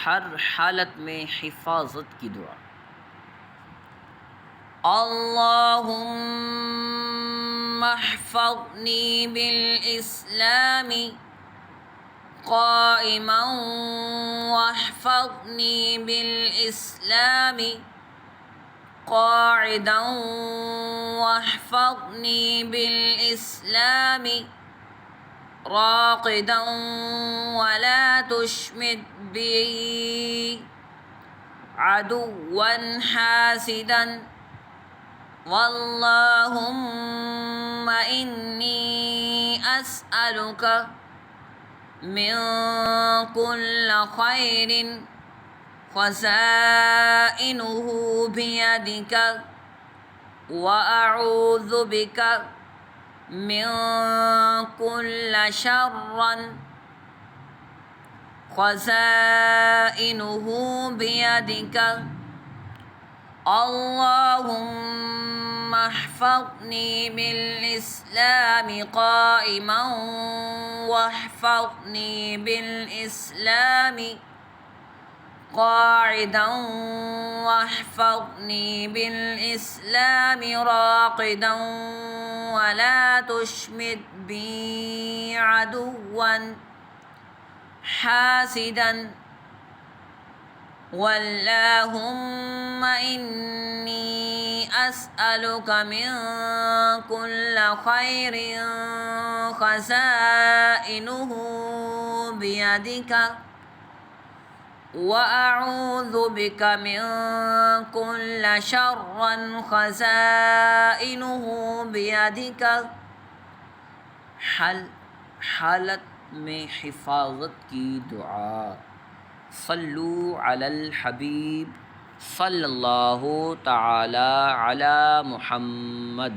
हर हालत में हिफाजत की दुआ। अल्लाहुम्मा अहफ़ज़नी बिल इस्लामी क़ाइमन वहफ़ज़नी बिल इस्लामी क़ाइदन वहफ़ज़नी बिल इस्लामी राक़िदन वला तुशमित बी अदुव्वन हासिदन वल्लाहुम्मा इन्नी अस्अलुका मिन कुल्लि खैरिन ख़ज़ाइनुहु बियदिका व अऊज़ु बिका मिन कुल्लि शर्रिन ख़ज़ाइनुहु बियदिका। अल्लाहुम्मा अहफ़ज़नी बिल इस्लामी क़ाइमन वहफ़ज़नी बिल इस्लामी क़ाइदन वहफ़ज़नी बिल इस्लामी राक़िदन वला तुशमित बी अदुव्वन हासिदन वल्लाहुम्मा इन्नी अस्अलुका मिन कुल्लि खैरिन ख़ज़ाइनुहु बियदिका व अऊज़ु बिका मिन कुल्लि शर्रिन ख़ज़ाइनुहु बियदिका। हालत में हिफाजत की दुआ। सल्लु अलल हबीब सल्लल्लाहु तआला अला मुहम्मद।